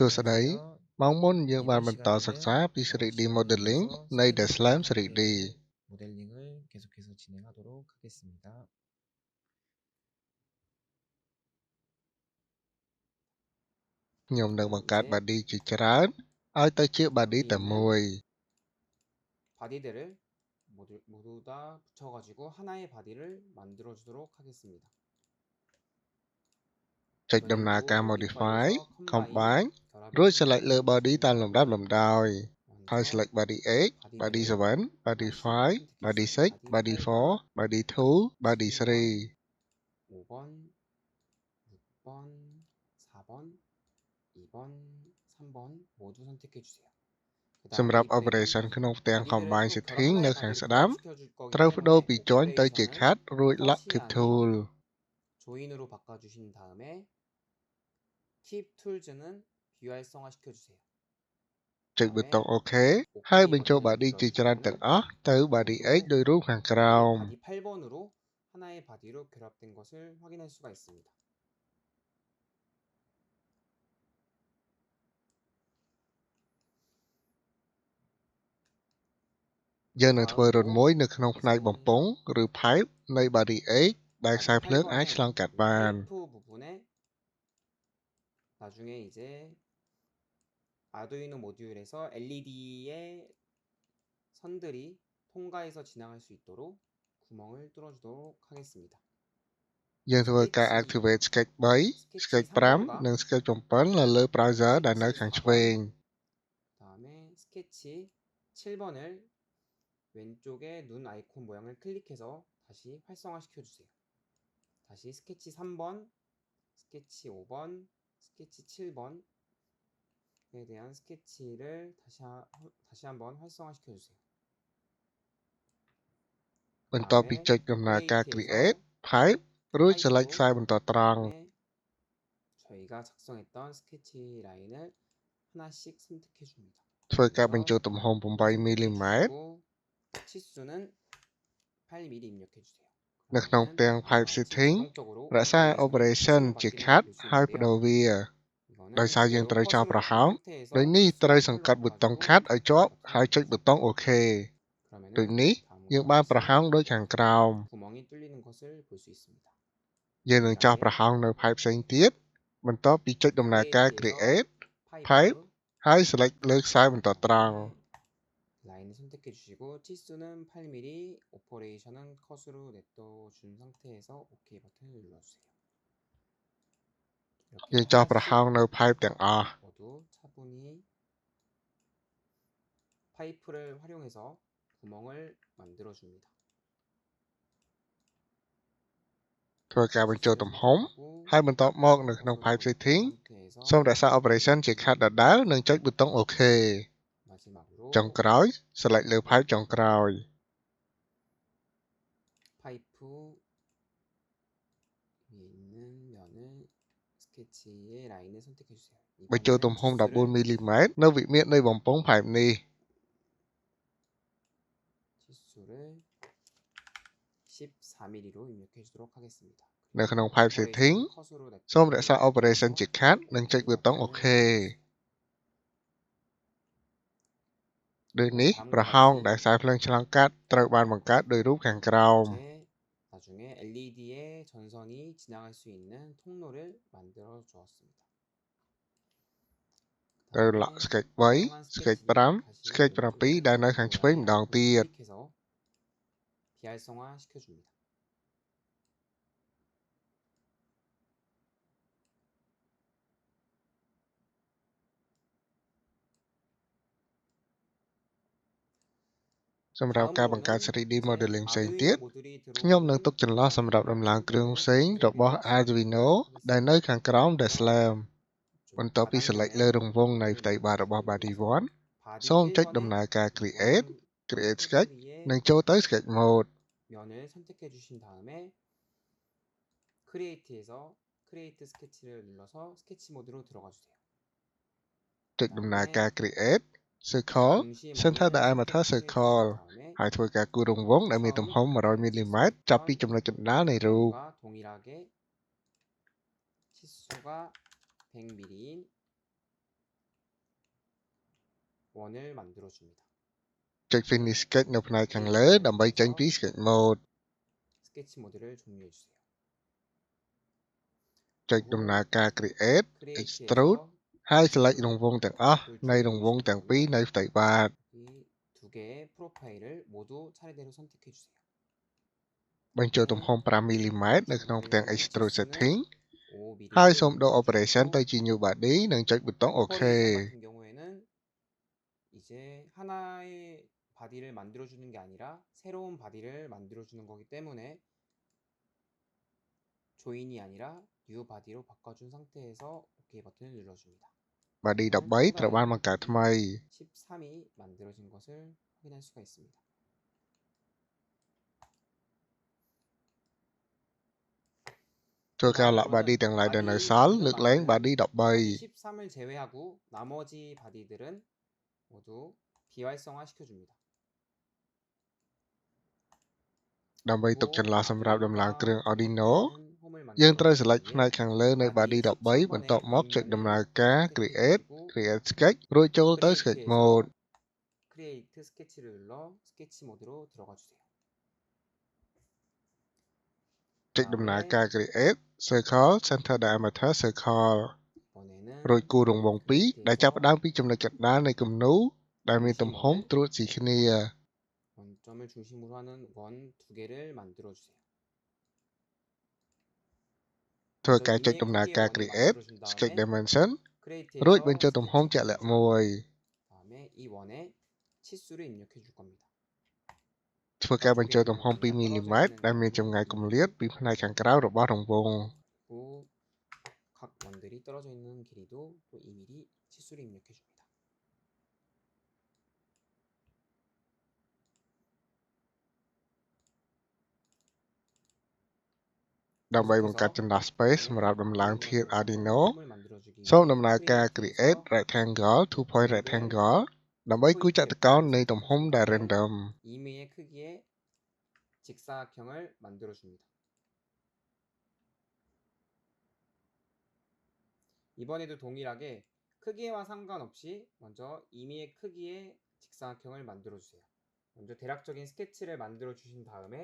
សួស្តី ម៉ោងមុនយើងបានបន្តសិក្សាពី 3D Modeling នៃ Daslam 3D 모델링을 계속해서 진행하도록 하겠습니다. ខ្ញុំនឹងបង្កើត body ជាច្រើនឲ្យទៅជា body តែមួយ 바디들을 모두 다 붙여가지고 하나의 바디를 만들어주도록 하겠습니다. ចុចដំណើរការ Modify Combine រួច select លើ body តាមលំដាប់លំដោយហើយ select body 8 body 7 body 5 body 6 body 4 body 2 body 3 5번, 6번, 4번, 2번, 3번 모두 선택해주세요. សម្រាប់ operation ក្នុងផ្ទាំង Combine Setting នៅខាងស្ដាំត្រូវបដូរពី Join ទៅជា Cut រួច Lock Keep Tool 조인으로 바꿔주신 다음에 Keep Tools는 비활성화 시켜주세요. ចុចប៊ូតុង OK ហើយបញ្ចូល body ជាច្រើនទាំងអស់ទៅ body 8 ដោយរូបខាងក្រោម 바디 8번으로 하나의 바디로 결합된 것을 확인할 수가 있습니다. យើងនឹងធ្វើរន្ធមួយនៅក្នុងផ្នែកបំពង់ឬ pipe នៃ body 8 ដែលខ្សែភ្លើងអាចឆ្លងកាត់បាន 파이프 부분에 나중에 이제 아두이노 모듈에서 LED의 선들이 통과해서 지나갈 수 있도록 구멍을 뚫어주도록 하겠습니다. យើងធ្វើការ activate sketch 3 sketch 5 និង sketch 7 នៅលើ browser ដែលនៅខាងឆ្វេង 다음에 스케치 7번을 왼쪽에 눈 아이콘 모양을 클릭해서 다시 활성화시켜 주세요. 다시 스케치 3번, 스케치 5번, 스케치 7번에 대한 스케치를 다시 한번 활성화시켜 주세요. បន្ទាប់ពីចុចដំណើរការ create pipe រួច select ខ្សែបន្តត្រង់ 저희가 작성했던 스케치 라인을 하나씩 선택해 줍니다. ធ្វើការបញ្ចូលទំហំ 8mm 치수는 8mm 입력해 주세요. នៅក្នុងផ្ទាំង pipe setting រក្សា operation ជា cut ហើយបដូរវា ដោយសារយើងត្រូវចោលប្រហោងដូចនេះត្រូវសង្កត់ប៊ូតុង cut ឲ្យជាប់ហើយចុចប៊ូតុង OK ដូចនេះយើងបានប្រហោងដូចខាងក្រោម 구멍이 뚫리는 것을 볼 수 있습니다. យើងនឹងចោលប្រហោងនៅ pipe ផ្សេងទៀតបន្ទាប់ពីចុចដំណើរការ create pipe ហើយ select លើខ្សែបន្តត្រង់ 라인을 선택해 주시고 치수는 8mm, 오퍼레이션은 컷으로 냅둬준 상태에서 OK 버튼을 눌러주세요. យើងចោលប្រហោងនៅ pipe ទាំងអស់ 모두 차분히 파이프를 활용해서 구멍을 만들어 줍니다. ធ្វើការបញ្ចូលទំហំហើយបន្ទាប់មកនៅក្នុង pipe setting សូមរក្សា operation ជា cut ដដែលនិងចុចប៊ូតុង OK ចុងក្រោយ select លើ pipe ចុងក្រោយ 파이프 위에 있는 면을 스케치의 라인을 선택해 주세요. បញ្ចូលទំហំ 14mm នៅវិមាត្រនៃបំពង់ pipe នេះ 치수를 14mm로 입력해 주도록 하겠습니다. នៅក្នុង pipe setting សូមរក្សា operation ជា cut និងចុចប៊ូតុង OK ដូចនេះប្រហោងដែលខ្សែភ្លើងឆ្លងកាត់ត្រូវបានបង្កើតដោយរូបខាងក្រោម 나중에 LED의 전선이 지나갈 수 있는 통로를 만들어 주었습니다. ទៅ lock sketch 3 sketch 5 sketch 7 ដែលនៅខាងឆ្វេងម្ដងទៀត 비활성화 시켜줍니다. សម្រាប់ការបង្កើត 3D Modeling ផ្សេងទៀតខ្ញុំនឹងទុកចន្លោះសម្រាប់ដំឡើងគ្រឿងផ្សេងរបស់ Arduino ដែលនៅខាងក្រោម Daslam បន្ទាប់ពី select លើរង្វង់នៃផ្ទៃបាតរបស់ Body 1 សូមចុចដំណើរការ Create Sketch និងចូលទៅ Sketch Mode 면을 선택해 주신 다음에 Create에서 Create 스케치를 눌러서 스케치 모드로 들어가 주세요. ចុចដំណើរការ Create Circle Center Diameter Circle ហើយធ្វើការគូររង្វង់ដែលមានទំហំ 100mm ចាប់ពីចំណុចកណ្ដាលនៃរូប 동일하게 치수가 100mm인 원을 만들어줍니다. ចុច Finish Sketch នៅផ្នែកខាងលើដើម្បីចេញពី Sketch Mode 스케치 모드를 종료해주세요. ចុចដំណើរការ Create Extrude 크리에이트에서 ហើយ select រង្វង់ទាំងអស់នៃរង្វង់ទាំងពីរនៅផ្ទៃបាត 이 두 개의 프로파일을 모두 차례대로 선택해주세요. បញ្ចូលទំហំ 5mm នៅក្នុងផ្ទាំង Extrude Setting 5mm ហើយសូមដូរ Operation ទៅជា New Body និងចុចប៊ូតុង OK. 오퍼레이션 같은 경우에는 이제 하나의 바디를 만들어주는 게 아니라 새로운 바디를 만들어주는 거기 때문에 조인이 아니라 뉴 바디로 바꿔준 상태에서 OK 버튼을 눌러줍니다. Body 13 ត្រូវបានបង្កើតថ្មី 13이 만들어진 것을 확인할 수가 있습니다. ធ្វើការ lock body ទាំងឡាយដែលនៅសល់លើកលែង body 13 13을 제외하고 나머지 바디들은 모두 비활성화 시켜줍니다. ដើម្បីទុកចន្លោះសម្រាប់ដំឡើងគ្រឿង Arduino 홈을 យើង 만들어 ត្រូវ select ផ្នែកខាងលើនៃ body 13 បន្ទាប់មកចុចដំណើរការ Create Sketch រួចចូលទៅ Sketch Mode 크리에이트 스케치를 눌러 스케치 모드로 들어가 주세요. ចុចដំណើរការ Create Circle Center Diameter Circle 이번에는 រួចគូររង្វង់ 2 ដែលចាប់ផ្ដើមពីចំណុចកណ្ដាលនៃគំនូរដែលមានទំហំត្រួតស៊ីគ្នា 원점을 중심으로 하는 원 두 개를 만들어 주세요. ធ្វើការចុចដំណើរការ Create Sketch Dimension រួចបញ្ចូលទំហំជាក់លាក់មួយ 다음에 이 원에 치수를 입력해 줄 겁니다. ធ្វើការបញ្ចូលទំហំ 2mm ដែលមានចម្ងាយគម្លាតពីផ្នែកខាងក្រៅរបស់រង្វង់ 그리고 각 원들이 떨어져 있는 길이도 또 2mm 치수를 입력해 줍니다. ដើម្បីបង្កើតចន្លោះ space សម្រាប់ដំឡើងធាតុ Arduino 홈을 만들어주기 សូមដំណើរការ Create Rectangle Two Point Rectangle ដើម្បីគូរចតុកោណនៃទំហំដែល random 이미의 크기의 직사각형을 만들어 줍니다. 이번에도 동일하게 크기와 상관없이 먼저 이미의 크기의 직사각형을 만들어 주세요. 먼저 대략적인 스케치를 만들어 주신 다음에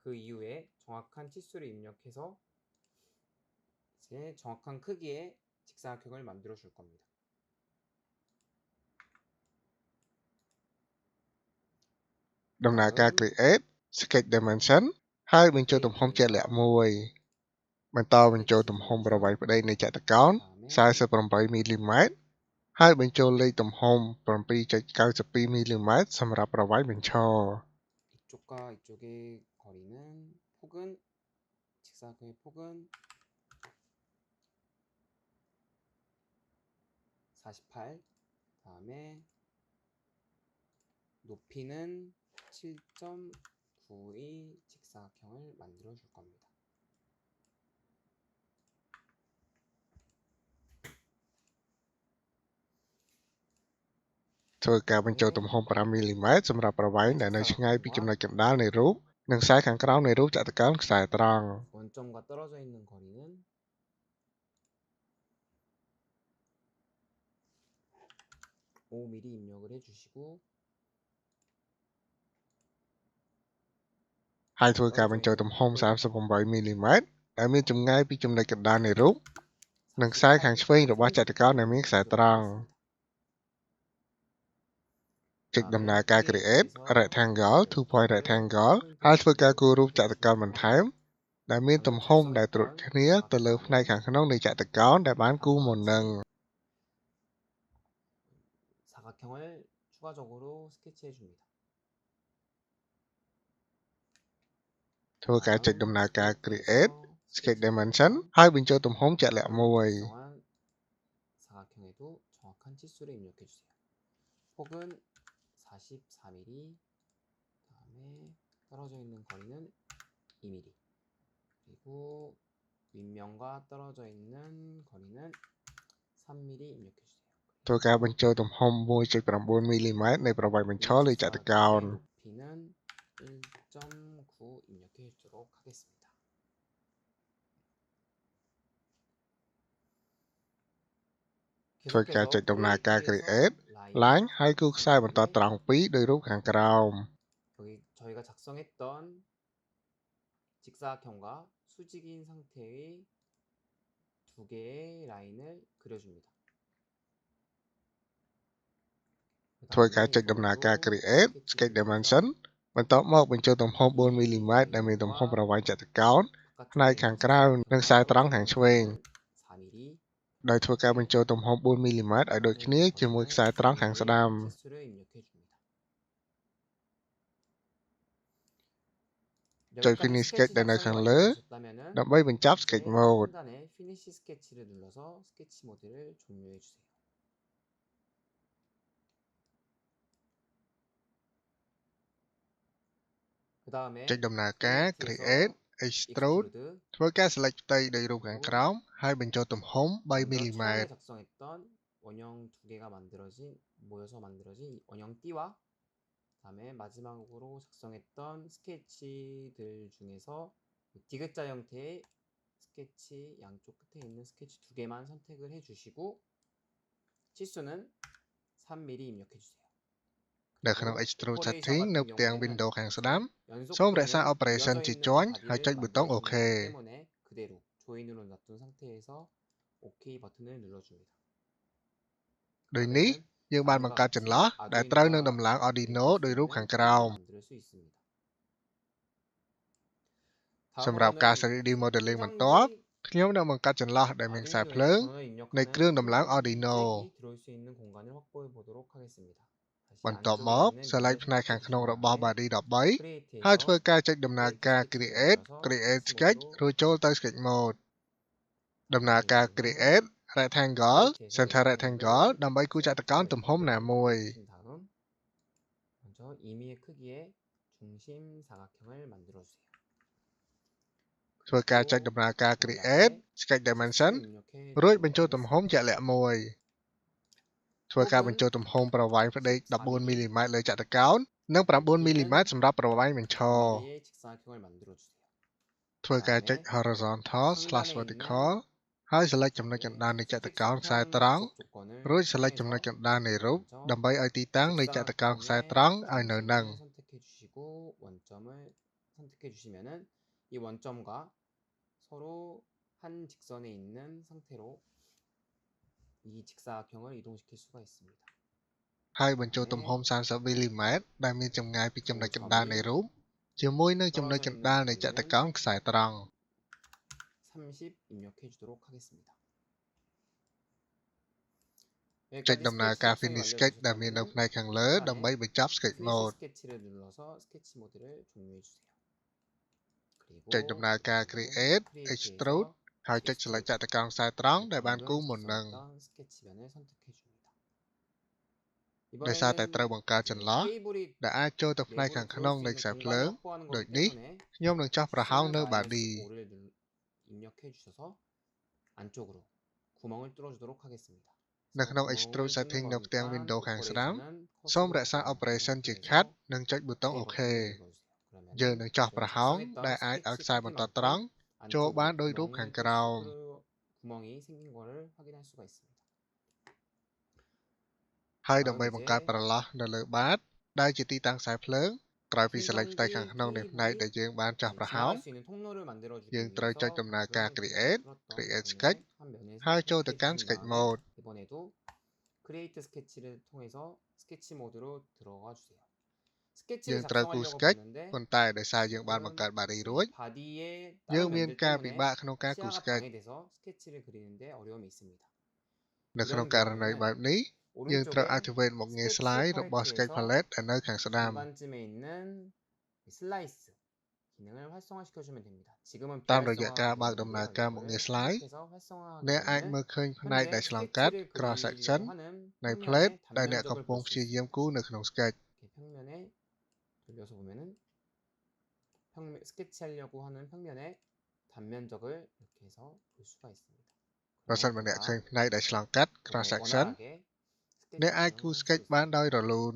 그 이후에 정확한 치수를 입력해서 이제 정확한 크기의 직사각형을 만들어 줄 겁니다. ដំណើរការ Create Sketch Dimension ហើយបញ្ចូលទំហំជាក់លាក់មួយបន្តបញ្ចូលទំហំប្រវែងប្តីនៃចតុកោណ 48mm ហើយបញ្ចូលលេខទំហំ 7.92mm សម្រាប់ប្រវែងបញ្ឈរ 이쪽과 이쪽의 거리는 폭은 직사각형의 폭은 48 다음에 높이는 7.92 직사각형을 만들어 줄 겁니다. ធ្វើការបញ្ចូលទំហំ 5mm សម្រាប់ប្រវែងដែលនៅឆ្ងាយពីចំណុចកណ្ដាលនៃរូបនិងខ្សែខាងក្រោមនៃរូបចតុកោណខ្សែត្រង់ 원점과 떨어져 있는 거리는 5mm 입력을 해주시고 ហើយធ្វើការបញ្ចូលទំហំ 38mm ដែលមានចម្ងាយពីចំណុចកណ្ដាលនៃរូបនិងខ្សែខាងឆ្វេងរបស់ចតុកោណដែលមានខ្សែត្រង់ចុចដំណើរការ Create Rectangle Two Point Rectangle ហើយធ្វើការគូររូបចតុកោណបន្ថែមដែលមានទំហំដែលត្រួតគ្នាទៅលើផ្នែកខាងក្នុងនៃចតុកោណដែលបានគូរមុននឹង 사각형을 추가적으로 스케치해 줍니다. ធ្វើការចុចដំណើរការ Create Sketch Dimension ហើយបញ្ចូលទំហំជាក់លាក់មួយ 사각형에도 정확한 치수를 입력해 주세요. 폭은 44mm 다음에 떨어져 있는 거리는 2mm 그리고 윗면과 떨어져 있는 거리는 3mm 입력해 주세요. ធ្វើការបញ្ចូលទំហំ 1.9mm នៃប្រវែងបញ្ឈរលើចតុកោណ 높이는 1.9 입력해 주도록 하겠습니다. ធ្វើការចុចដំណើរការ Create Lánh hai cú sai bằng tỏ 다음에 tròn phí đôi rút hàng cào. 여기 저희가 작성했던 직사각형과 수직인 상태의 두 개의 라인을 그려줍니다. Thôi cả 그다음에 checkដំណើរការ 이번에도 create sketch 스케치를 dimension 눌러서 បន្ទាប់មកបញ្ចូលទំហំ 이 4mm ដែលមានទំហំប្រវែងចតុកោណ ផ្នែក 바깥쪽에 ខាង 있는 ក្រៅ និងខ្សែត្រង់ខាងឆ្វេង 직사각형은 4mm ដោយធ្វើការបញ្ចូលទំហំ 4mm ឲ្យដូចគ្នាជាមួយខ្សែត្រង់ខាងស្ដាំ 개수를 입력해 줍니다. ចុច 여기까지 finish sketch 스케치 ដែលនៅ 작성이 ខាងលើ 완료되셨다면은 ដើម្បីបញ្ចប់ sketch 이제 mode 하단에 피니시 스케치를 눌러서 스케치 모드를 종료해 주세요. 그 다음에 ចុចដំណើរការ create Create에서 extrude Extrude ធ្វើការ select ផ្ទៃដោយរូបខាងក្រោមហើយបញ្ចូលទំហំ 먼저 3mm 처음에 작성했던 원형 두 개가 모여서 만들어진 원형 띠와 그다음에 마지막으로 작성했던 스케치들 중에서 디귿자 형태의 스케치 양쪽 끝에 있는 스케치 두 개만 선택을 해주시고 치수는 3mm 입력해 주세요. នៅក្នុង extrude setting នៅផ្ទាំង window ខាងស្ដាំ 연속되는 소음 렉사 operation 이어져 있는 지조한 바디를 할적 부터 만들어주는 오케이. 거기 때문에 그대로 조인으로 놔둔 상태에서 OK 버튼을 눌러줍니다. ដោយនេះ យើងបានបង្កើតចន្លោះដែលត្រូវនឹងដំឡើង Arduino ដោយរូបខាងក្រោម 만들 수 있습니다. សម្រាប់ការ 다음으로는 3D modeling បន្ទាប់ ខ្ញុំនឹងបង្កើតចន្លោះដែលមានខ្សែភ្លើង នៃគ្រឿងដំឡើង Arduino 잭이 들어올 수 있는 공간을 확보해 보도록 하겠습니다. បន្ទាប់មក select ផ្នែកខាងក្នុងរបស់ body 13 크리에이트에서 ហើយធ្វើការចុចដំណើរការ Create create Sketch sketch រួចចូលទៅ sketch mode ដំណើរការ create rectangle center rectangle ដើម្បីគូរចតុកោណទំហំណាមួយ 다음 먼저 임의의 크기의 중심 사각형을 만들어 주세요. ធ្វើការចុចដំណើរការ create sketch dimension រួចបញ្ចូលទំហំជាក់លាក់មួយ ធ្វើការបញ្ចូលទំហំប្រវែងផ្ដេក 14mm លើចតុកោណ និង 9mm សម្រាប់ប្រវែងបញ្ឈរ 임의의 직사각형을 만들어 주세요. ធ្វើការចុច horizontal/vertical ហើយ select ចំណុចកណ្ដាលនៃចតុកោណខ្សែត្រង់ រួច select ចំណុចកណ្ដាលនៃរូប ដើម្បីឲ្យទីតាំងនៃចតុកោណខ្សែត្រង់ឲ្យនៅនឹង 선택해 주시고 원점을 선택해 주시면은 이 원점과 서로 한 직선에 있는 상태로 이 직사각형을 이동시킬 수가 있습니다. ហើយបញ្ចូលទំហំ 30mm ដែលមានចម្ងាយពីចំណុចកណ្ដាលនៃរូប ជាមួយនឹងចំណុចកណ្ដាលនៃចតុកោណខ្សែត្រង់ 30 입력해 주도록 하겠습니다. ចុចដំណើរការ finish sketch ដែលមាននៅផ្នែកខាងលើដើម្បីបញ្ចប់ sketch mode 스케치를 눌러서 스케치 모드를 종료해 주세요. ចុចដំណើរការ create extrude ហើយចុច select ចតុកោណខ្សែត្រង់ដែលបានគូរមុននឹង 스케치면을 선택해 줍니다. ដោយសារតែត្រូវបង្កើតចន្លោះ 케이블이 ដែលអាចចូលទៅផ្នែកខាងក្នុងនៃខ្សែភ្លើង ដូចនេះ ខ្ញុំនឹងចោះប្រហោងនៅ body -5를 입력해 주셔서 안쪽으로 구멍을 뚫어주도록 하겠습니다. នៅក្នុង extrude setting នៅផ្ទាំង window ខាងស្ដាំ សូមរក្សា operation ជា cut និងចុចប៊ូតុង OK យើងនឹងចោះប្រហោងដែលអាចឲ្យខ្សែបន្តត្រង់ ចូលបានដោយរូបខាងក្រោម 구멍이 생긴 거를 확인할 수가 있습니다. ហើយដើម្បីបង្កើតប្រឡោះនៅលើបាតដែលជាទីតាំងខ្សែភ្លើង ក្រោយពី select ផ្ទៃខាងក្នុងនៃផ្នែកដែលយើងបានចោះប្រហោង 지나갈 수 있는 통로를 만들어주기 យើងត្រូវចុច 위해서 ដំណើរការ create create sketch 한 면에 ហើយចូលទៅកាន់ 선택해 sketch 주신 mode 다음에 이번에도 create 스케치를 통해서 스케치 모드로 들어가 주세요. យើ 스케치를 ងត្រូវគូរ 작성하려고 sketch 보는데 ប៉ុន្តែដោយសារយើងបានបង្កើត body រួច 바디에 យើង 다른 មាន 면들 ការ 때문에 ពិបាកក្នុងការគូរ 시야가 sketch 방해돼서 스케치를 그리는데 어려움이 있습니다. នៅក្នុងករណីបែបនេះ យើងត្រូវ 오른쪽에 activate មុខងារ 스케치 slide របស់ sketch 팔레트에서 palette ដែលនៅខាងស្ដាំ 중간쯤에 있는 슬라이스 기능을 활성화시켜 주면 됩니다. 지금은 តាមរយៈការបើកដំណើរការ មុខងារ 이거를 slide 선택해서 활성화하게 អ្នកអាច 되면은 មើលឃើញផ្នែកដែលឆ្លងកាត់ 스케치를 cross section 그리려고 하는 នៃ 평면의 plate ដែលអ្នកកំ 단면적을 ពុង 볼 수 ព្យា 있습니다. យាមគូរនៅក្នុង sketch 이렇게 평면에 돌려서 보면은 스케치 하려고 하는 평면의 단면적을 이렇게 해서 볼 수가 있습니다. ប្រសិនបើអ្នកឃើញផ្នែកដែលឆ្លងកាត់ cross section 원활하게 អ្នកអាចគូរ sketch បានដោយរលូន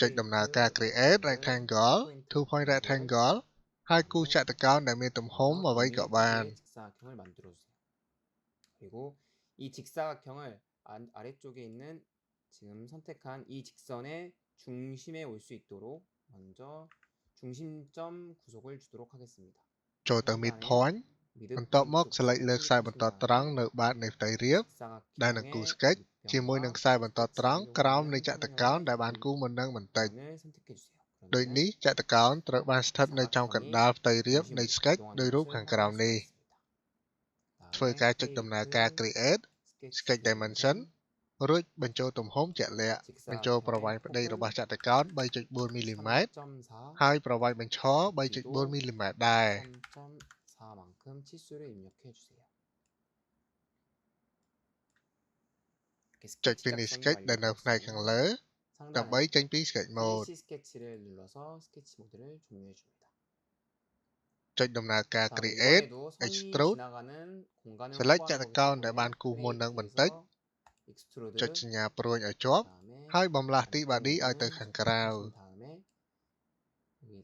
ចុចដំណើរការ create rectangle two point rectangle ហើយគូរចតុកោណដែលមានទំហំអ្វីក៏បាន 직사각형을 만들어 주세요. 그리고 이 직사각형을 아래쪽에 있는 지금 선택한 이 직선의 중심에 올 수 있도록 먼저 중심점 구속을 주도록 하겠습니다. ចូលទៅ midpoint បន្ទាប់មក select លើខ្សែបន្តត្រង់នៅបាតនៃផ្ទៃរាប ដែលនឹងគូ sketch ជាមួយនឹងខ្សែបន្តត្រង់ក្រោមនៃចតុកោណដែលបានគូមុននឹងបន្តិច ដូចនេះចតុកោណត្រូវបានស្ថិតនៅចំកណ្ដាលផ្ទៃរាបនៃ sketch ដោយរូបខាងក្រោមនេះ ធ្វើការចុចដំណើរការ create sketch dimension រួចបញ្ចូលទំហំជាក់លាក់បញ្ចូលប្រវែងផ្ទៃរបស់ចតុកោណ 3.4 មីលីម៉ែត្រ ហើយប្រវែងបញ្ឈរ 3.4 មីលីម៉ែត្រដែរ 3.4만큼 치수를 입력해 주세요. ចុច finish sketch ដែលនៅផ្នែកខាងលើ ដើម្បីចេញពី sketch mode finish sketch를 눌러서 sketch 모드를 종료해 줍니다. ចុចដំណើរការ create 이번에도 extrude 지나가는 공간을 select 확보하는 ចតុកោណដែលបានគូមុននឹងបន្តិច extrude ចុចសញ្ញាព្រួញឲ្យជាប់ ហើយបំលាស់ទី body ឲ្យទៅខាងក្រៅ 다음에 여기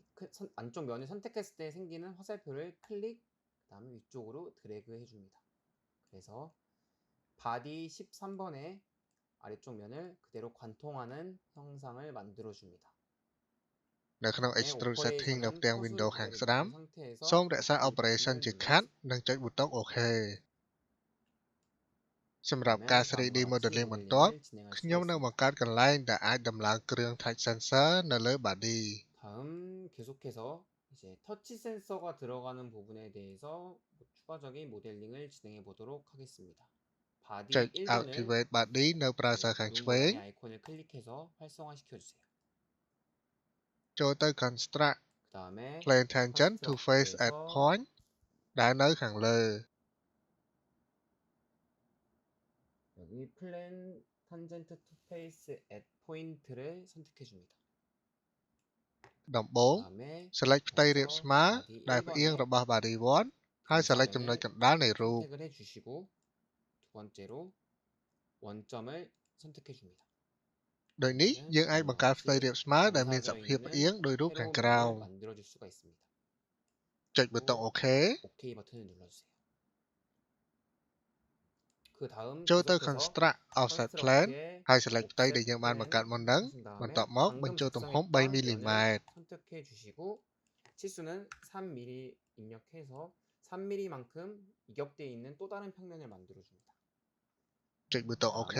안쪽 면을 선택했을 때 생기는 화살표를 클릭 그다음에 위쪽으로 드래그 해줍니다. 그래서 바디 13번의 아래쪽 면을 그대로 관통하는 형상을 만들어 줍니다. នៅក្នុង extrude setting នៅផ្ទាំង window ខាងស្ដាំ សូមរក្សា operation ជា cut និងចុចប៊ូតុង OK សម្រាប់ការ 3D modeling បន្ទាប់ ខ្ញុំនឹងបង្កើតកន្លែងដែលអាចដំឡើងគ្រឿង touch sensor នៅលើ body 다음 계속해서 이제 터치 센서가 들어가는 부분에 대해서 추가적인 모델링을 진행해 보도록 하겠습니다. 바디 ចុច 1번을 activate body នៅ browser ខាងឆ្វេង 아이콘을 클릭해서 활성화시켜 주세요. ចូលទៅ construct 그다음에 plane tangent to face at point ដែលនៅខាងលើ 여기 플랜 탄젠트 투 페이스 앳 포인트를 선택해 줍니다. ដំបូង 그다음에 select ផ្ទៃរាបស្មើដែលផ្អៀងរបស់ body 1 ហើយ select ចំណុចកណ្ដាលនៃរូប 선택을 해 주시고 두 번째로 원점을 선택해 줍니다. ដូចនេះយើងអាចបង្កើតផ្ទៃរាបស្មើដែលមានសភាពផ្អៀងដោយរូបខាងក្រោម 만들어 줄 수가 있습니다. ចុចប៊ូតុង OK OK 버튼을 눌러주세요. 그 다음 ចូលទៅ construct offset plane ហើយ select ផ្ទៃដែលយើងបានបង្កើតមុនហ្នឹង បន្ទាប់មកបញ្ចូលទំហំ 3 មីលីម៉ែត្រ 선택해 주시고 치수는 3mm 입력해서 3mm만큼 이격되어 있는 또 다른 평면을 만들어 줍니다. ចុចប៊ូតុង OK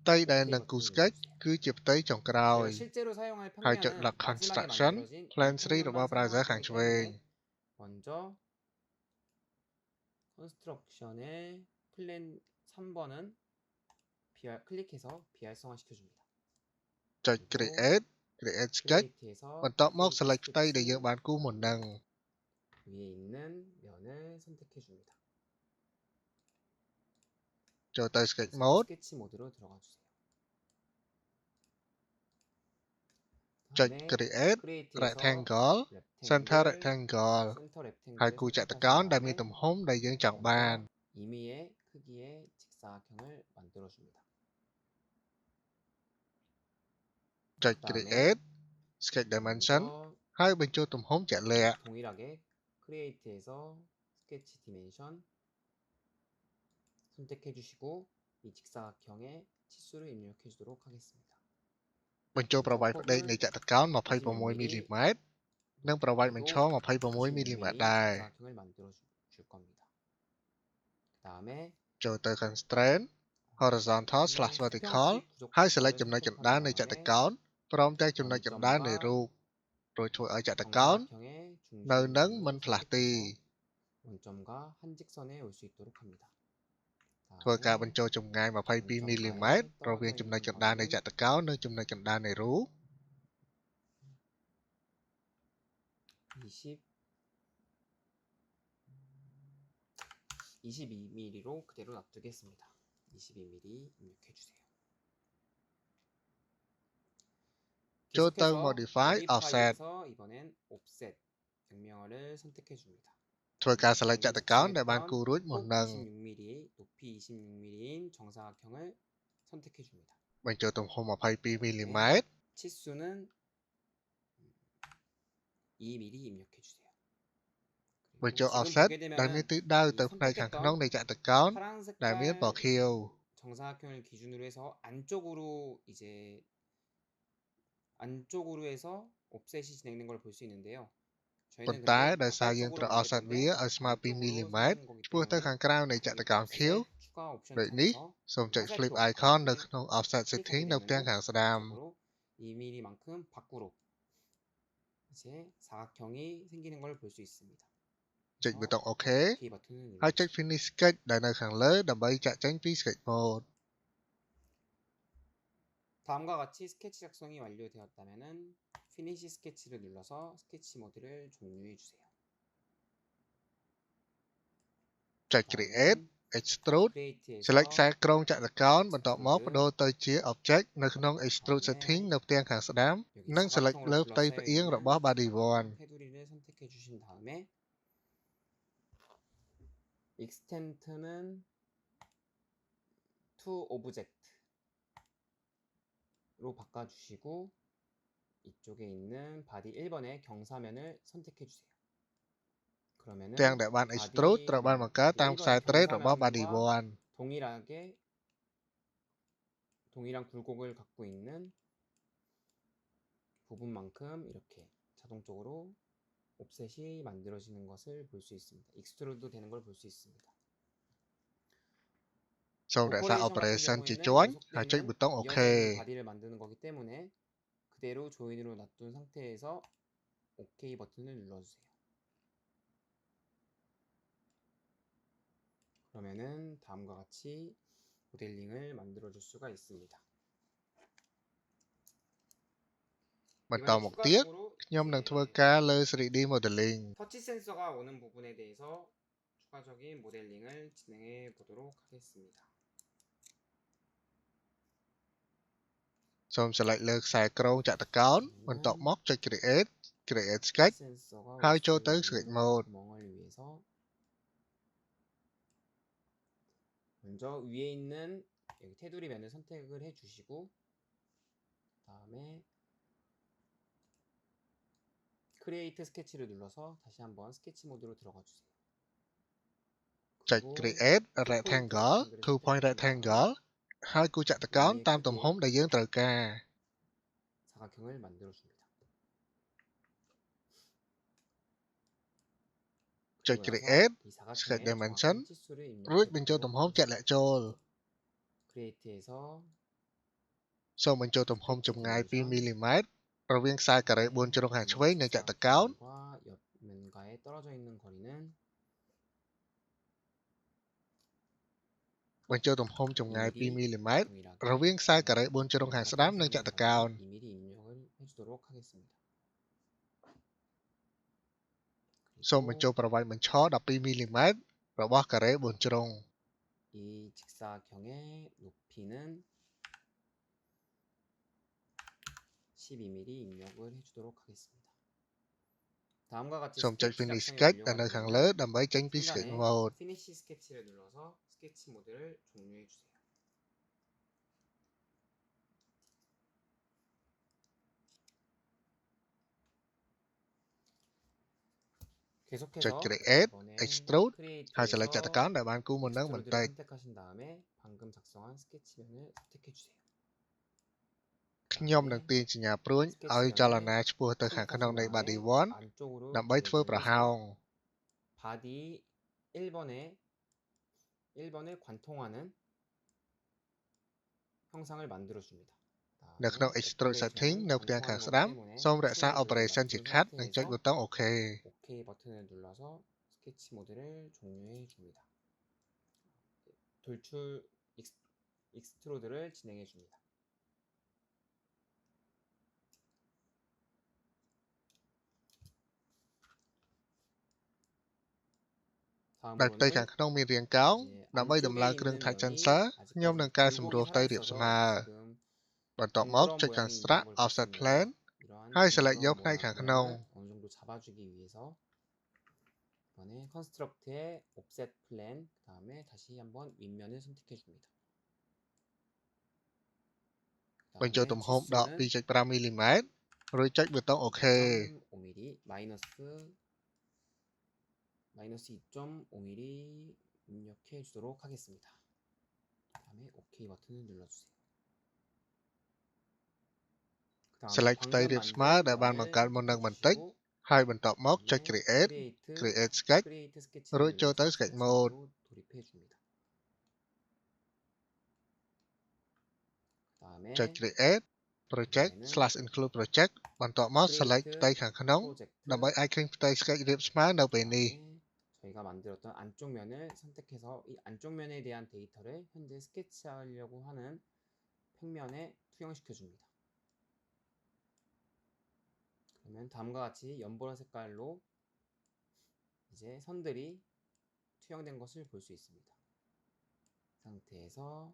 ផ្ទៃដែលនឹងគូ sketch គឺជាផ្ទៃចុងក្រោយ 실제로 사용할 ហើយចុច 평면은 lock 마지막에 construction 만들어진 plan 3 평면만 របស់ browser ខាង 사용하기 ឆ្វេង 때문에 먼저 컨스트럭션의 플랜 3번은 클릭해서 비활성화 시켜줍니다. ចុច create sketch 크리에이트에서 បន្ទាប់មក select ផ្ទៃដែលយើងបានគូមុនហ្នឹង 위에 있는 면을 선택해 줍니다. ចូលទៅ sketch mode 스케치 모드로 들어가 주세요.ចុច 다음에 create 크리에이트에서 rectangle center rectangle 센터 ហើយ 렉탱글을 គូចតុ 선택하신 កោណដែលមាន 다음에 ទំហំដែលយើងចង់បាន 임의의 크기의 직사각형을 만들어 줍니다. ចុច create sketch dimension ហើយបញ្ចូលទំហំជាក់លាក់ 동일하게 크리에이트에서 스케치 디멘션 선택해 주시고 이 직사각형의 치수를 입력해 주도록 하겠습니다. បញ្ចូលប្រវែងផ្ដេកនៃចតុកោណ 26 មីលីម៉ែត្រ និងប្រវែងបញ្ឈរ 26 មីលីម៉ែត្រដែរ 직사각형을 만들어 줄 겁니다. 그다음에 ចូលទៅ constraint horizontal/vertical ហើយ select ចំណុចកណ្ដាលនៃចតុកោណព្រមទាំងចំណុចកណ្ដាលនៃរូប រួចធ្វើឲ្យចតុកោណ នៅនឹងមិនផ្លាស់ទី 원점과 한 직선에 올 수 있도록 합니다. ធ្វើការបញ្ចូលចម្ងាយ 22 មីលីម៉ែត្ររវាងចំណុចកណ្ដាលនៃចតុកោណនិងចំណុចកណ្ដាលនៃរូប 22mm로 그대로 놔두겠습니다. 22mm 입력해 주세요. ចូលទៅ 계속해서 modify offset modify에서 이번엔 offset 명령어를 선택해 줍니다. ធ្វើការ select ចតុកោណដែលបានគូរួចមុននឹង 26mm, 높이 26mm인 정사각형을 선택해 줍니다. បញ្ចូលទំហំ 22 មីលីម៉ែត្រ 치수는 2mm 입력해 주세요. បញ្ចូល offset ដែលមានទិសដៅទៅផ្នែកខាងក្នុងនៃចតុកោណ ដែលមានពណ៌ខៀវ 정사각형을 기준으로 해서 안쪽으로 해서 옵셋이 진행된 걸 볼 수 있는데요. ប៉ុ 저희는 ន្តែ 근데 ដោយសារយើង 바깥쪽으로 ត្រូវ 만들 offset វា 건데 ឲ្យស្មើ 2 안쪽으로 mm 생기는 거기 ឆ្ពោះទៅ 때문에 ខាងក្រៅនៃច 여기 តុកោណ Q offset 추가 옵션 ដូចនេះ 창에서 សូមចុច 화살표 flip icon នៅ 안쪽에 ក្នុង offset setting 클릭하게 នៅផ្ទាំង 되면은 ខាងស្ដាំ 안쪽으로 2mm만큼 밖으로 이제 사각형이 생기는 걸 볼 수 있습니다. ចុចប៊ូតុង OK OK 버튼을 ហើយចុច 눌러주세요. finish sketch ដែលនៅខាងលើដើម្បីចាក់ចេញពី sketch mode 다음과 같이 스케치 작성이 완료되었다면은 피니시 스케치를 눌러서 스케치 모드를 종료해 주세요. ចុច create 다음은 extrude 크리에이트에서 select ខ្សែក្រងចតុកោណបន្ទាប់មក extrude បដូរទៅជា object នៅក្នុង extrude 다음에 setting នៅផ្ទាំងខាងស្ដាំ 여기 និង select 사각형으로 លើផ្ទៃ 둘러싸여 ផ្អៀង 있는 របស់ body 사각형 1 테두리를 선택해 주신 다음에 extent는 to object로 바꿔주시고 이쪽에 있는 바디 1번의 경사면을 선택해 주세요. ទាំង 그러면은 ដែលបាន 바디 extrude ត្រូវបានបង្កើតតាម 바디 ខ្សែ 1번의 trade របស់ body 경사면과 1 동일한 굴곡을 갖고 있는 부분만큼 이렇게 자동적으로 옵셋이 만들어지는 것을 볼 수 있습니다. 익스트루드 되는 걸 볼 수 있습니다. សូមរក្សា 오퍼레이션 같은 operation ជា 경우에는 ជាន់ហើយចុច 연속되는 ប៊ូតុង OK 이어져 있는 바디를 만드는 거기 때문에 그대로 조인으로 놔둔 상태에서 OK 버튼을 눌러주세요. 그러면은 다음과 같이 모델링을 만들어 줄 수가 있습니다. បន្តមកទៀត 추가적으로 ខ្ញុំនឹង 이제 ធ្វើការលើ 3D modeling 터치 센서가 오는 부분에 대해서 추가적인 모델링을 진행해 보도록 하겠습니다. សូម select លើខ្សែក្រងចតុកោណបន្ទាប់មកចុច create sketch 센서가 하이 올 수 쪼들 있는 sketch mode. 구멍을 위해서 먼저 위에 있는 여기 테두리 면을 선택을 해 주시고 다음에 크리에이트 스케치를 눌러서 다시 한번 스케치 모드로 들어가 주세요. ចុច create rectangle 2 point rectangle ហើយគូចតុកោណតាមទំហំដែលយើងត្រូវការ 사각형을 만들어 줍니다. ចុច create 이 sketch 사각형에 dimension 정확한 치수를 រួចបញ្ចូលទំហំជាក់លាក់ចូល 크리에이트에서 សូមបញ្ចូលទំហំចម្ងាយ 2mm រវាងខ្សែការ៉េ4ជ្រុងខាងឆ្វេងនៃចតុកោណ 옆면과에 떨어져 있는 거리는 បញ្ចូលទំហំចម្ងាយ 2mm 동일하게 រវាងខ្សែការ៉េ4ជ្រុងខាងស្ដាំនៃចតុកោណ 2mm 입력을 해주도록 하겠습니다. សូមបញ្ចូលប្រវែងបញ្ឈរ 12mm របស់ការ៉េ4ជ្រុង 이 직사각형의 높이는 12mm 입력을 해주도록 하겠습니다. 다음과 같이 សូមចុច 스케치 finish 작성이 sketch ដែលនៅ 완료가 ខាង 되면 លើដើម្បីចេញពី sketch 상단에 mode 피니시 스케치를 눌러서 스케치 모드를 종료해 주세요. 계속해서 ចុច create 이번엔 extrude ហើយ 크리에이트에서 select ចតុកោណដែលបានគូរមុននឹងបន្ 익스트루드를 តិច 선택하신 다음에 방금 작성한 스케치면을 선택해 주세요. ខ្ញុំនឹងទាញសញ្ញាព្រួញឲ្យចលនាឆ្ពោះទៅខាងក្នុងនៃ body 1 안쪽으로 ដើម្បីធ្វើប្រហោង 바디 1번을 관통하는 형상을 만들어 줍니다. នៅក្នុង extrude setting នៅផ្ទាំងខាងស្ដាំសូមរក្សា operation ជា cut និងចុចប៊ូតុង OK OK 버튼을 눌러서 스케치 모드를 종료해 줍니다. 돌출 익스트루드를 진행해 줍니다. ដោយផ្ទៃខាងក្នុងមានរាងកោងដើម្បីដំឡើងគ្រឿង touch sensor ខ្ញុំនឹងកែសម្រួលផ្ទៃរាបស្មើបន្ទាប់មកចុច construct offset plane ហើយ select យកផ្នែកខាងក្នុង 어느 정도 잡아주기 위해서 이번에 construct의 offset plane 그다음에 다시 한번 윗면을 선택해 줍니다. បញ្ចូលទំហំដក 2.5mm រួចចុចប៊ូតុង OK 2.5mm 마이너스 2.5mm 입력해 주도록 하겠습니다. 그다음에 다음에 OK 버튼을 눌러주세요. 그 다음에 Select ផ្ទៃ 방금 រាបស្មើ 만든 ដែលបានបង្កើត 면을 មុននឹងបន្តិច 선택해주시고 ហើយបន្ទាប់មកចុច 그다음에 Create Create Sketch 크리에이트 រួ 스케치를 ចចូលទៅ 눌러서 Sketch 스케치 Mode 모드로 돌입해 줍니다. 그다음에 ចុច Create Project 이번에는 /include project បន្ទាប់មក Select ផ្ទៃ 크리에이트 ខាងក្នុង 프로젝트 ដើម្បីអាចឃើញផ្ទៃ Sketch រាបស្មើនៅពេលនេះ 그다음에 저희가 만들었던 안쪽 면을 선택해서 이 안쪽 면에 대한 데이터를 현재 스케치하려고 하는 평면에 투영시켜 줍니다. 그러면 다음과 같이 연보라 색깔로 이제 선들이 투영된 것을 볼 수 있습니다. 상태에서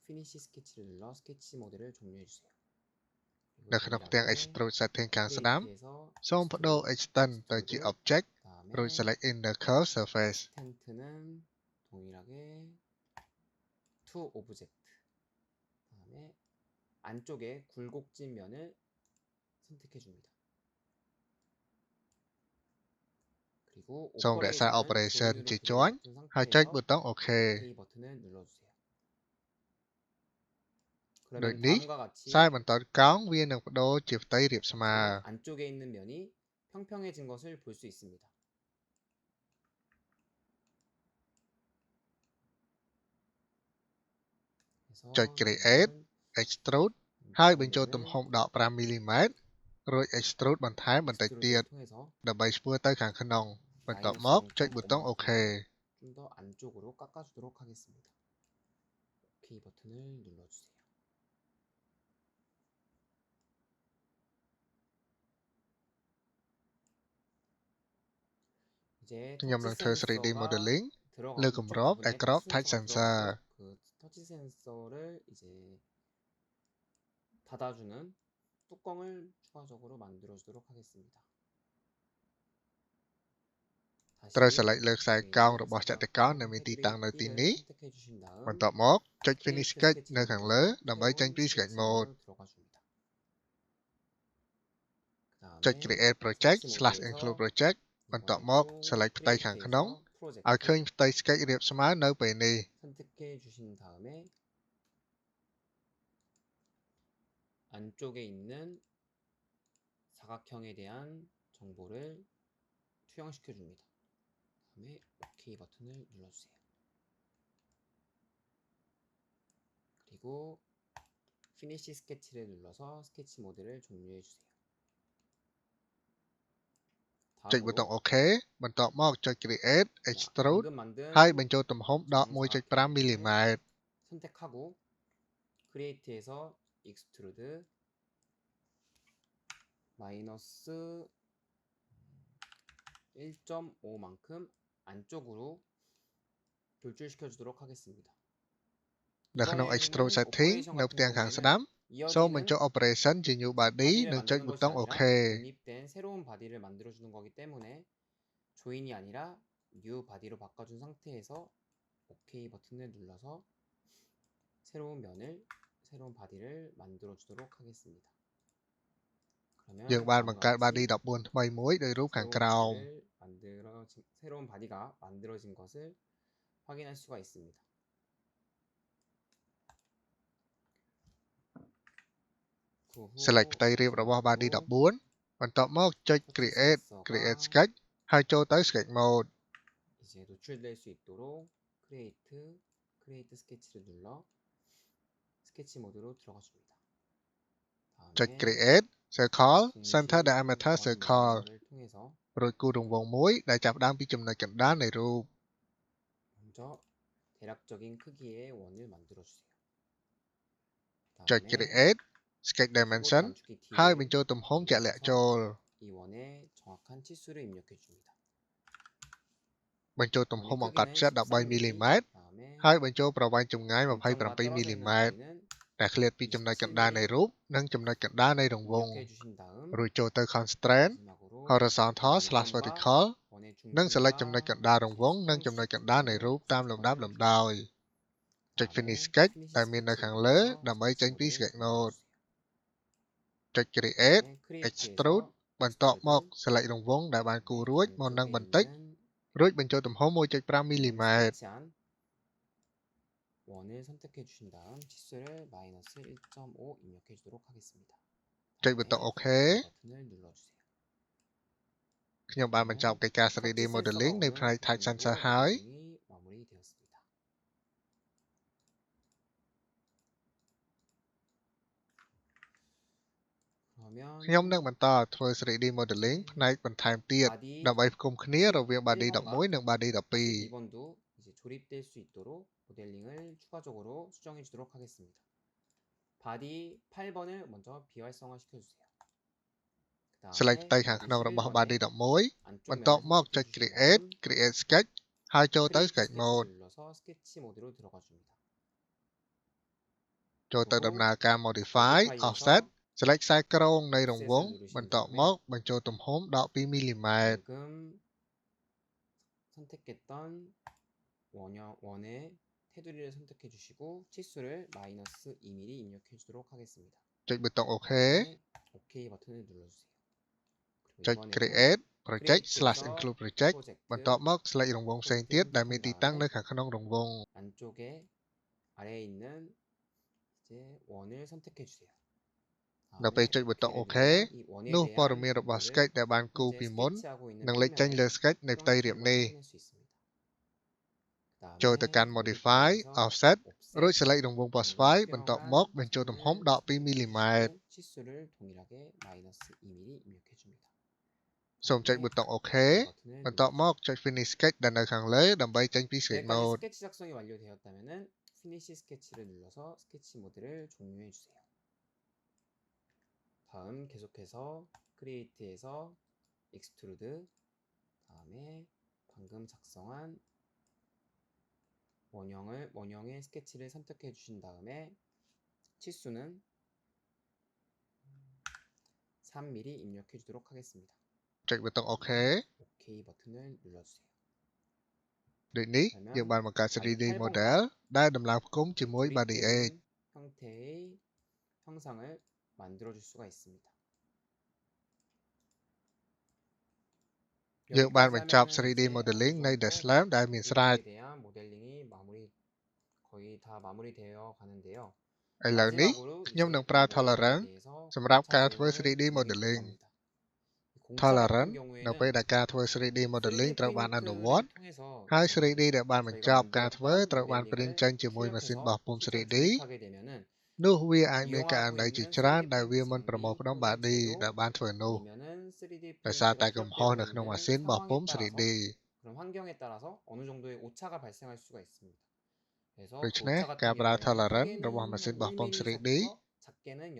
피니시 스케치를 눌러 스케치 모드를 종료해 주세요. នៅក្នុងផ្ទាំង Extrude Setting ខាងស្ដាំ 크리에이트에서 សូមបដូរ Extend ទៅជា Object 그다음에 រួច Select in the Curve Surface Extent는 동일하게 to Object 그다음에 안쪽에 굴곡진 면을 선택해 줍니다. 그리고 សូមរក្សា Operation ជាជាន់ហើយចុចប៊ូតុង OK OK 버튼을 눌러주세요. ដូច 그러면 នេះ 다음과 같이 ខ្សែបន្តកោងវានឹងបដូរជាផ្ទៃរាបស្មើ 안쪽에 있는 면이 평평해진 것을 볼 수 있습니다. 그래서 ចុច Create 저희는 Extrude ហើយបញ្ចូលទំហំដក 5mm រួច Extrude បន្ថែមបន្តិចទៀត 통해서 ដើម្បីឆ្ពោះទៅខាងក្នុងបន្ទាប់មក ចុចប៊ូតុង OK 좀 더 안쪽으로 깎아주도록 하겠습니다. OK 버튼을 눌러주세요. 이제 ខ្ញុំនឹង 터치 ធ្វើ 3D 센서가 modeling 들어간លើគ 이쪽 ម្រប 부분에 Aircraft 터치 Touch 센서가 Sensor 들어갔고 그 터치 센서를 이제 닫아주는 뚜껑을 추가적으로 만들어주도록 하겠습니다. ត្រូវ 다시 Select លើខ្សែកោងរបស់ចតុកោណដែលមានទីតាំងនៅទីនេះ 선택해 주신 다음 បន្ទាប់មកចុច Finish Sketch នៅខាងលើដើម្បីចេញពី Sketch Mode 들어가 줍니다. ចុច Create Project /Include Project បន្ទាប់មក Select ផ្ទៃខាងក្នុងឲ្យឃើញផ្ទៃ Sketch រាបស្មើនៅពេលនេះ 선택해 주신 다음에 안쪽에 있는 사각형에 대한 정보를 투영시켜 줍니다. 다음에 OK 버튼을 눌러주세요. 그리고 피니시 스케치를 눌러서 스케치 모드를 종료해 주세요. ចុចប៊ូតុង OK បន្ទាប់មកចុច Create Extrude 방금 만든 ហើយបញ្ចូលទំហំដក 1.5mm 선택하고 크리에이트에서 익스트루드 마이너스 1.5만큼 안쪽으로 돌출시켜 주도록 하겠습니다. នៅក្នុង Extrude Setting នៅផ្ទាំងខាងស្ដាំ សូមបញ្ចូល 이어지는 Operation ជា New Body 바디를 និងចុច 만드는 ប៊ូ 것이 តុង 아니라 OK 독립된 새로운 바디를 만들어주는 거기 때문에 조인이 아니라 뉴 바디로 바꿔준 상태에서 OK 버튼을 눌러서 새로운 바디를 만들어주도록 하겠습니다. យើង 그러면 បានបង្កើត 다음과 body 같이 14 ថ្មីមួយដោយរូបខាងក្រោម 새로운 바디가 만들어진 것을 확인할 수가 있습니다. 그 후 Select ផ្ទៃរាបរបស់ body 14 បន្ទាប់មកចុច Create Sketch ហើយចូលទៅ Sketch Mode 이제 노출될 수 있도록 크리에이트 스케치를 눌러 스케치 모드로 들어가 줍니다.ចុច 다음에 Create Circle Center 중심 Diameter 정원 Circle 명령어를 통해서 រួចគូររង្វង់មួយដែលចាប់ផ្ដើមពីចំណុចកណ្ដាលនៃរូប 먼저 대략적인 크기의 원을 만들어 주세요. ចុច Create Sketch Dimension ហើយបញ្ចូលទំហំជាក់លាក់ចូល 이 원에 정확한 치수를 입력해 줍니다. បញ្ចូលទំហំអង្កត់ផ្ចិត 13mm ហើ 다음에 យបញ្ចូលប្រវែងចម្ងាយ 중점과 떨어져 있는27mm 거리는 ដែលឃ្លាតពីចំណុចកណ្ដាលនៃរូបនិងចំណុចកណ្ដាលនៃរង្វង់ 입력해 주신 다음 រួចចូលទៅ Constraint 마지막으로 Horizontal / Vertical 원의 និង Select 중심과 ចំណុចកណ្ដាលរង្វង់និងចំណុចកណ្ដាលនៃរូបតាមលំដាប់លំដោយចុច Finish Sketch ដែលមាននៅខាងលើដើម្បីចេញពី Sketch Mode ចុច Create Extrude បន្ទាប់មក Select រង្វង់ដែលបានគូររួចមុននឹងបន្តិចរួចបញ្ចូលទំហំ 1.5mm 원을 선택해 주신 다음 치수를 마이너스 1.5 입력해 주도록 하겠습니다. ចុចប៊ូតុង OK 버튼을 눌러주세요. ខ្ញុំបានបញ្ចប់កិច្ចការ 3D modeling នៅផ្នែក Type Sensor ហើយ 마무리되었습니다. 그러면 ខ្ញុំនឹងបន្តធ្វើ 3D modeling ផ្នែកបន្ថែមទៀត 바디 ដើម្បីផ្គុំគ្នារវាង body 1번과 11 និង body 12 2번도 이제 조립될 수 있도록 모델링을 추가적으로 수정해 주도록 하겠습니다. 바디 8번을 먼저 비활성화 시켜주세요. select ផ្ទៃខាងក្នុងរបស់ body 11 បន្ទាប់មកចុច create sketch ហើយចូលទៅ sketch mode 눌러서 스케치 모드로 들어가 줍니다. ចូលទៅដំណើរការ modify offset select ខ្សែក្រងនៃរង្វង់បន្ទាប់មកបញ្ចូលទំហំដក 2mm 방금 선택했던 원의 테두리를 선택해 주시고 치수를 마이너스 2mm 입력해 주도록 하겠습니다. ចុចប៊ូតុង OK OK 버튼을 눌러주세요. ចុច create project /include project បន្ទាប់មក select រង្វង់ផ្សេងទៀតដែលមានទីតាំងនៅខាងក្នុងរង្វង់ 안쪽에 아래에 있는 이제 원을 선택해 주세요. នៅពេលចុចប៊ូតុង OK នោះព័ត៌មានរបស់ sketch ដែលបានគូរពីមុននឹងលេចចេញលើ sketch នៃផ្ទៃរាបនេះ ចូលទៅកាន់ modify offset រួច select រង្វង់ post file បន្ទាប់មកបញ្ចូលទំហំដក 2mm 치수를 동일하게 마이너스 2mm 입력해 줍니다. សូមចុចប៊ូតុង OK បន្ទាប់មកចុច finish sketch ដែលនៅខាងលើដើម្បីចេញពី sketch mode 스케치 작성이 완료되었다면은 finish sketch를 눌러서 스케치 모드를 종료해 주세요. 다음 계속해서 create에서 extrude 다음에 방금 작성한 원형의 스케치를 선택해 주신 다음에 치수는 3mm 입력해 주도록 하겠습니다. ចុចប៊ូតុង OK OK 버튼을 눌러주세요. ដូចនេះយើងបានបង្កើត 3D model ដែលដំឡើងផ្គុំជាមួយ body edge 형태의 형상을 만들어 줄 수가 있습니다. យើងបានបញ្ចប់ 3D modeling នៃ Deslam ដែលមានស្រេច 대한 모델링이 거의 다 마무리되어 가는데요. ឥឡូវនេះខ្ញុំនឹងប្រើ tolerance សម្រាប់ការធ្វើ 3D modeling tolerance នៅពេលដែលការធ្វើ 3D modeling ត្រូវបានអនុវត្តហើយ 3D ដែលបានបញ្ចប់ការធ្វើត្រូវបាន print ចេញជាមួយម៉ាស៊ីនបោះពុម្ព 3D នោះវាអាចមានករណីជាច្រើនដែលវាមិនប្រមូលផ្ដុំ body ដែលបានធ្វើនោះដោយសារតែកំហុសនៅក្នុងម៉ាស៊ីនបោះពុម្ព 3D 그런 환경에 따라서 어느 정도의 오차가 발생할 수가 있습니다. 그래서 ដូច្នេះការប្រើ tolerance របស់ម៉ាស៊ីនបោះពុម្ព 3D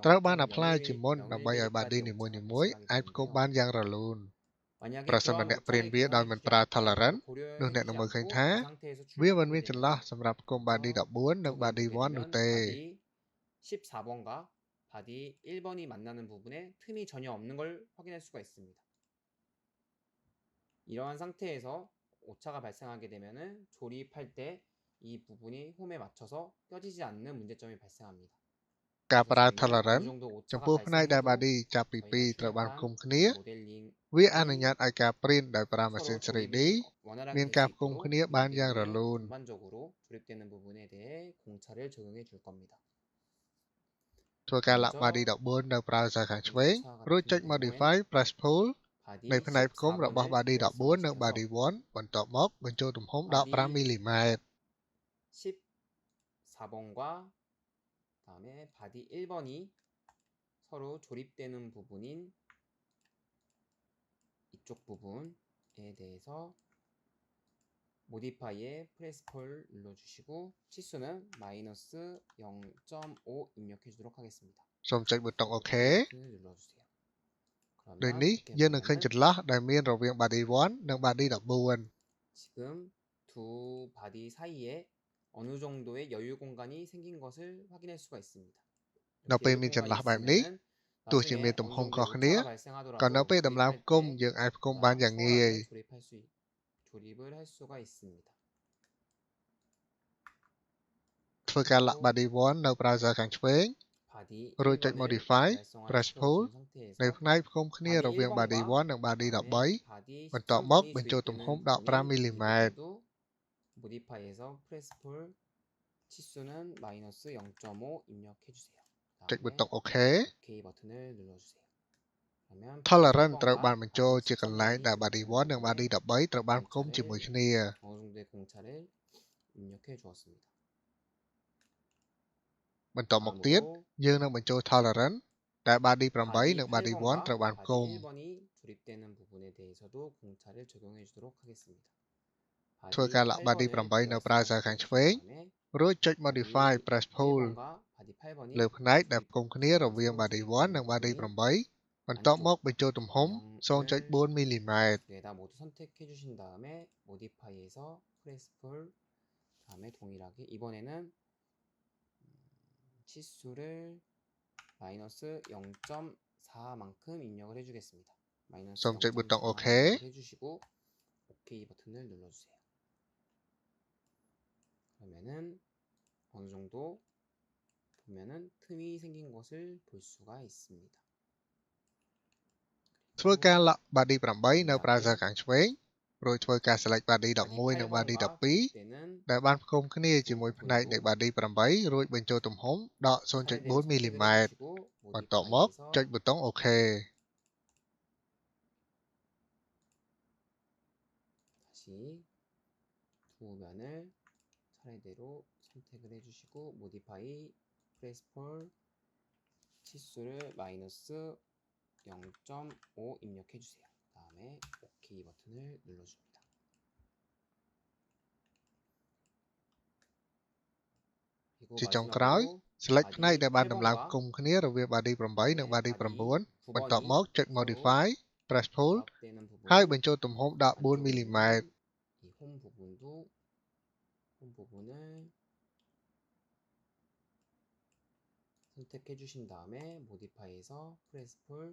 ត្រូវបាន apply ជាមុនដើម្បីឲ្យ body នីមួយៗអាចផ្គុំបានយ៉ាងរលូន ប្រសិនបើអ្នកព្រានវាដោយមិនប្រើ tolerance នោះអ្នកនឹងមើលឃើញថាវាមិនមានចន្លោះសម្រាប់ផ្គុំ body 14 និង body 1 នោះទេ 14번과 바디 1번이 만나는 부분에 틈이 전혀 없는 걸 확인할 수가 있습니다. 이러한 상태에서 오차가 발생하게 되면은 조립할 때 이 부분이 홈에 맞춰서 껴지지 않는 문제점이 발생합니다. ការប្រើ tolerance ចំពោះផ្នែកដែល body ចាប់ពី 2 ត្រូវបានផ្គុំគ្នា វាអនុញ្ញាតឲ្យការ print ដោយប្រើម៉ាស៊ីន 3D មានការផ្គុំគ្នាបានយ៉ាងរលូន 전반적으로 조립되는 부분에 대해 공차를 적용해 줄 겁니다. ធ្វើការលាក់ body 14 នៅ browser ខាងឆ្វេងរួចចុច modify press pull នៃផ្នែកផ្គុំរបស់ body 14 និង body 1 បន្ទាប់មកបញ្ចូលទំហំ 15mm 14번과 다음에 바디 1번이 서로 조립되는 부분인 이쪽 부분에 대해서 모디파이에 프레스폴 눌러주시고 치수는 마이너스 0.5 입력해 주도록 하겠습니다. សូមចុចប៊ូតុង OK 눌러주세요. ដូចនេះយើងនឹងឃើញចន្លោះដែលមានរវាង body 1 និង body 14 지금 두 바디 사이에 어느 정도의 여유 공간이 생긴 것을 확인할 수가 있습니다. នៅពេលមានចន្លោះបែបនេះទោះជាមានទំហំខុសគ្នាក៏នៅពេលដំឡើងផ្គុំយើងអាចផ្គុំបានយ៉ាងងាយ 조립을 할 수가 있습니다. ធ្វើការលាក់ body 1 នៅ browser ខាងឆ្វេង រួចចុច modify press pull នៅផ្នែកផ្គុំគ្នារវាង body 1 និង body 13 បន្ទាប់មកបញ្ចូលទំហំ 15mm 모디파이에서 프레스폴 치수는 마이너스 0.5 입력해주세요.ចុច 다음에 button OK OK 버튼을 눌러주세요. 그러면 Tolerance ត្រូវបាន 8번과បញ្ចូល ជា កន្លែង ដែល 17번이 body 1 និង body 13 ត្រូវបានផ្គុំជាមួយគ្នា 어느 정도의 공차를 입력해 주었습니다. បន្តមកទៀត យើងនឹងបញ្ចូល Tolerance ដែល body 8 바디 និង body 1 ត្រូវបានផ្គុំ 바디 1번이 조립되는 부분에 대해서도 공차를 적용해 주도록 하겠습니다. ធ្វើការលាក់ body 8 នៅ browser ខាងឆ្វេង រួចចុច modify press pull 바디 1번과 바디 8번이 លើផ្នែកដែលផ្គុំគ្នារវាង body 1 និង body 8 បន្ទាប់មកបញ្ចូលទំហំ 0.4 mm 여기다 모두 선택해 주신 다음에 modify에서 press pull 다음에 동일하게 이번에는 치수를 마이너스 0.4만큼 입력을 해주겠습니다. 마이너스 សូមចុច button OK 해주시고 OK 버튼을 눌러주세요. 그러면은 어느 정도 보면은 틈이 생긴 것을 볼 수가 있습니다. ធ្វើការលាក់ body 8 នៅ browser ខាងឆ្វេង រួចធ្វើការ select body 11 និង body 12 ដែលបានផ្គុំគ្នាជាមួយផ្នែកនៃ body 8 រួចបញ្ចូលទំហំដក 0.4 mm បន្ទាប់មកចុច button OK 다시 두 면을 차례대로 선택을 해주시고 modify press pull 치수를 마이너스 0.5 입력해주세요. 다음에 OK 버튼을 눌러줍니다. 그리고 ជាចុងក្រោយ select ផ្នែក 바디 ដែលបានដំឡើង 8번과 ផ្គុំគ្នារវាង body 8 និង body 9 바디 បន្ទាប់មក 9번이 ចុច modify press pull 조합되는 부분 ហើយបញ្ចូលទំហំដាក់ 4 mm 이 홈 부분도 홈 부분을 선택해 주신 다음에 modify에서 press pull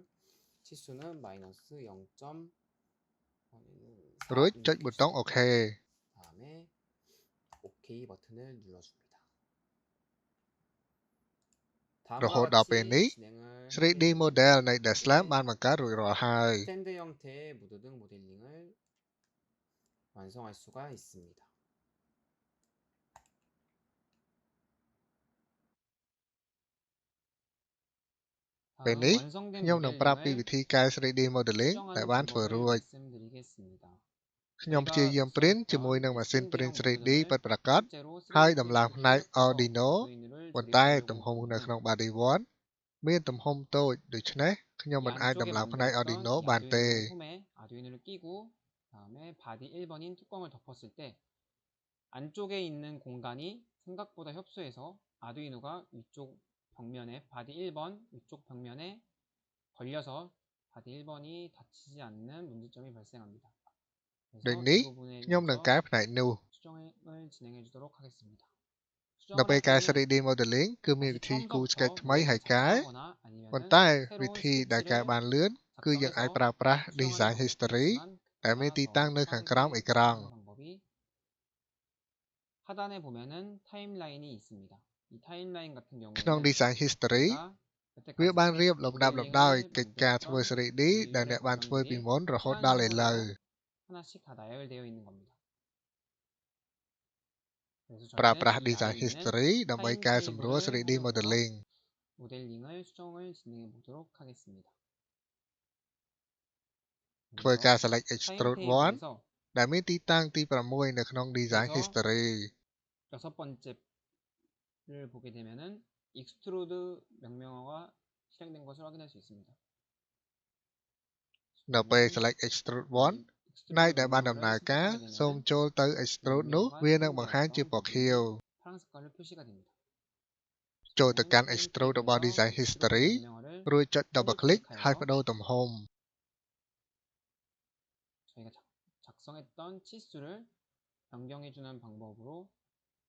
치수는 마이너스 0.4 រួចចុច button OK 다음에 OK 버튼을 눌러줍니다. រហូតដល់ពេលនេះ 3D model នៃ Deslam បានបង្កើតរួចរាល់ហើយ 스탠드 형태의 무드등 모델링을 완성할 수가 있습니다. ពេលនេះខ្ញុំនឹងប្រាប់ពីវិធីកែ 3D modeling ដែលបានធ្វើរួច ខ្ញុំព្យាយាម print ជាមួយនឹងម៉ាស៊ីន print 3D ពិតប្រាកដហើយដំឡើងផ្នែក Arduino ប៉ុន្តែទំហំនៅក្នុង body 1 មានទំហំតូចដូច្នេះខ្ញុំមិនអាចដំឡើងផ្នែក Arduino បានទេ 아두이노를 끼고 다음에 바디 1번인 뚜껑을 덮었을 때 안쪽에 있는 공간이 생각보다 협소해서 아두이노가 위쪽 벽면에 바디 1번 위쪽 벽면에 걸려서 바디 1번이 닫히지 않는 문제점이 발생합니다. ដូច 그래서 នេះ 이 부분에 ខ្ញុំនឹងកែផ្នែកនោះ 수정을 진행해 주도록 하겠습니다. នៅពេលកែ 3D modeling គឺមានវិធីគូរ sketch ថ្មីហើយកែប៉ុន្តែវិធីដែលកែបានលឿនគឺយើងអាចប្រើប្រាស់ Design History ដែលមានទីតាំងនៅខាងក្រោមអេក្រង់ 하단에 보면은 타임라인이 있습니다. 이 타임라인 같은 ក្នុង 경우에는 Design History វាបានរៀបលំដាប់លំដោយកិច្ចការធ្វើ 3D ដែលអ្នកបានធ្វើពីមុនរហូតដល់ឥឡូវ 하나씩 다 나열되어 있는 겁니다. ប្រើប្រាស់ Design History ដើម្បីកែសម្រួល 3D modeling 모델링을 수정을 진행해 보도록 하겠습니다. ធ្វើការ select extrude 1 타임테이블에서 ដែលមានទីតាំងទី6នៅក្នុង Design 그래서 History 여섯 번째를 보게 되면은 extrude 명령어가 실행된 것을 확인할 수 있습니다. នៅពេល select extrude 1 ផ្នែកដែលបានដំណើរការសូមចូលទៅ extrude នោះវានឹងបង្ហាញជាពណ៌ខៀវ 파란 색깔로 표시가 됩니다. ចូលទៅកាន់ extrude របស់ Design History រួចចុច double click ហើយបដូរទំហំ 저희가 작성했던 치수를 변경해주는 방법으로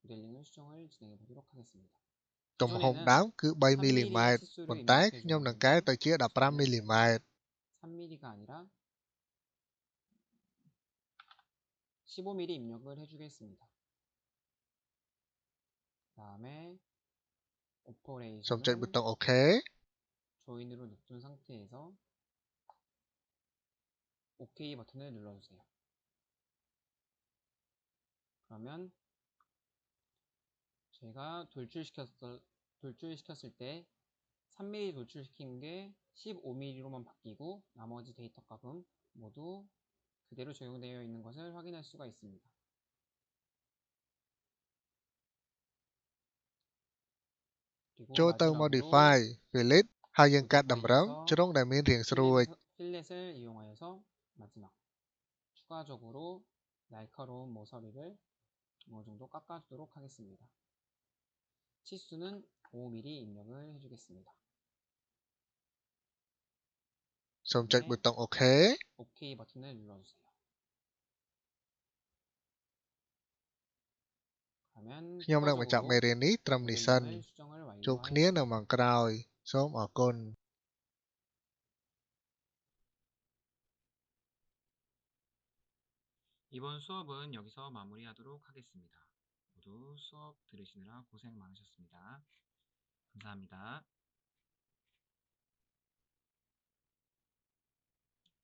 모델링을 수정을 진행해 보도록 하겠습니다. ទំហំដើមគឺ 3 mm ប៉ុន្តែខ្ញុំនឹងកែទៅជា 15 mm 3mm가 아니라 15mm 입력을 해주겠습니다. 다음에 សូមចុច 오퍼레이션을 button OK 조인으로 눕둔 상태에서 OK 버튼을 저희가 돌출시켰을 때 3mm 돌출시킨 게 15mm로만 바뀌고 나머지 데이터 값은 모두 그대로 적용되어 있는 것을 확인할 수가 있습니다. 그리고ចូលទៅ마지막으로 Modify Fillet ហើយយើងកាត់តម្រឹម 모디파이에서 ជ្រុងដែលមានរាងស្រួច 필렛을 이용하여서 마지막 추가적으로 날카로운 모서리를 어느 정도 깎아주도록 하겠습니다. 치수는 5mm 입력을 해주겠습니다. សូមចុចប៊ូតុង OK OK 버튼을 눌러주세요. 그러면 ខ្ញុំនឹងបញ្ចប់មេរៀននេះត្រឹមនេះសិន 모델링을 수정을 ជួបគ្នានៅ 완료하였습니다. ម៉ោងក្រោយ សូមអរគុណ 이번 수업은 여기서 마무리하도록 하겠습니다. 모두 수업 들으시느라 고생 많으셨습니다. 감사합니다.